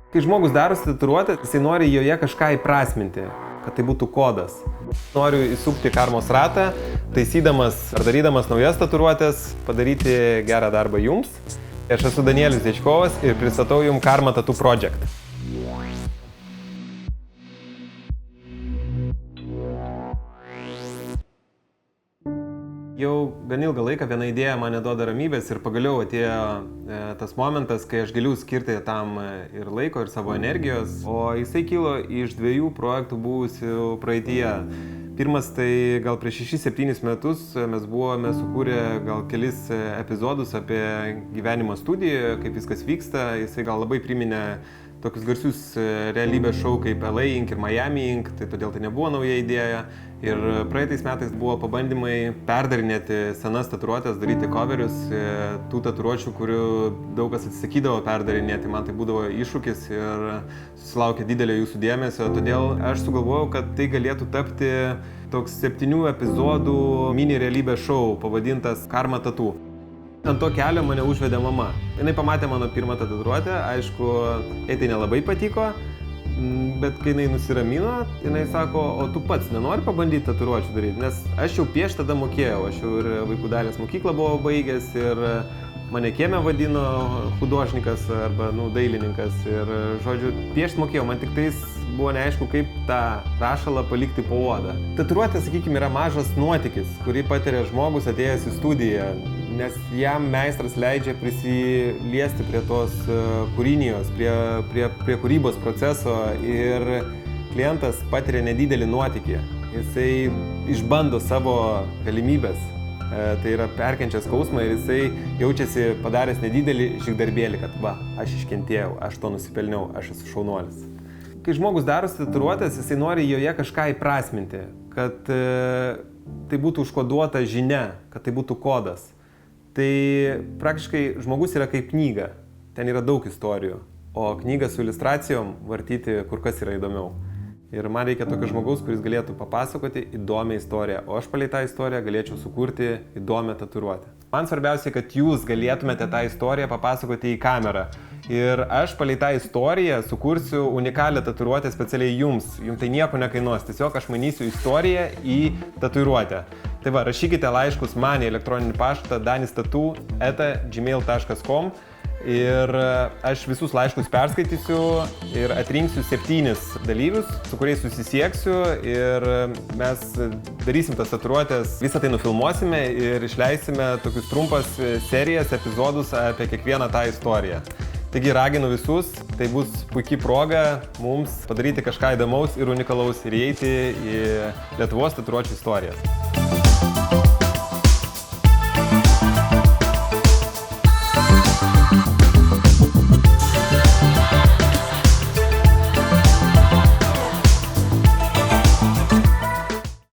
Kai žmogus darosi tatuiruotę, jisai nori joje kažką įprasminti, kad tai būtų kodas. Noriu įsukti karmos ratą, taisydamas ar darydamas naujas tatuiruotės, padaryti gerą darbą jums. Aš esu Danielius Dečkovas ir pristatau jums Karma Tattoo Project. Jau gan ilgą laiką viena idėja man neduoda ramybės ir pagaliau atėjo tas momentas, kai aš galiu skirti tam ir laiko, ir savo energijos, o jisai kilo iš dviejų projektų buvusių praeityje. Pirmas tai gal prieš 6-7 metus mes buvome sukūrę gal kelis epizodus apie gyvenimą studijoje, kaip viskas vyksta. Jisai gal labai priminė tokius garsius realybės šou kaip LA Inc. Ir Miami Inc. Tai todėl tai nebuvo nauja idėja. Ir praeitais metais buvo pabandymai perdarinėti senas tatuiruotės, daryti coverius tų tatuiruočių, kurių daug kas atsisakydavo perdarinėti. Man tai būdavo iššūkis ir susilaukė didelio jūsų dėmesio. Todėl aš sugalvojau, kad tai galėtų tapti toks 7 epizodų mini realybės šou pavadintas Karma Tattoo. Ant to kelio mane užvedė mama. Jinai pamatė mano pirmą tatuiruotę, aišku, jai tai nelabai patiko, bet kai jinai nusiramino, jinai sako, o tu pats nenori pabandyti tatuiruočių daryti, nes aš jau piešti tada mokėjau, aš jau ir vaikų dailės mokyklą buvau baigęs ir mane kieme vadino hudožnikas arba dailininkas ir, žodžiu, piešti mokėjau, man tik tais buvo neaišku, kaip tą rašalą palikti po odą. Tatuiruotė, sakykime, yra mažas nuotykis, kurį patiria žmogus atėjęs į studiją, nes jam meistras leidžia prisiliesti prie tos kūrinijos, prie kūrybos proceso ir klientas patiria nedidelį nuotykį. Jisai išbando savo galimybės, tai yra perkenčia skausmą ir jisai jaučiasi padaręs nedidelį žygdarbėlį, kad va, aš iškentėjau, aš to nusipelniau, aš esu šaunuolis. Kai žmogus darosi tatuiruotės, jisai nori joje kažką įprasminti, kad tai būtų užkoduota žinia, kad tai būtų kodas. Tai praktiškai žmogus yra kaip knyga, ten yra daug istorijų, o knygą su iliustracijom vartyti kur kas yra įdomiau. Ir man reikia tokio žmogaus, kuris galėtų papasakoti įdomią istoriją, o aš palei tą istoriją galėčiau sukurti įdomią tatuiruotę. Man svarbiausia, kad jūs galėtumėte tą istoriją papasakoti į kamerą. Ir aš palei tą istoriją sukursiu unikalią tatuiruotę specialiai jums. Jums tai nieko nekainuos, tiesiog aš mainysiu istoriją į tatuiruotę. Tai va, rašykite laiškus man į elektroninį paštą danistatu@gmail.com ir aš visus laiškus perskaitysiu ir atrinksiu 7 dalyvius, su kuriais susisieksiu ir mes darysim tas tatuiruotės, visą tai nufilmuosime ir išleisime tokius trumpas serijas, epizodus apie kiekvieną tą istoriją. Taigi raginu visus, tai bus puikiai proga mums padaryti kažką įdomaus ir unikalaus ir įeiti į Lietuvos tatuiruočių istorijas.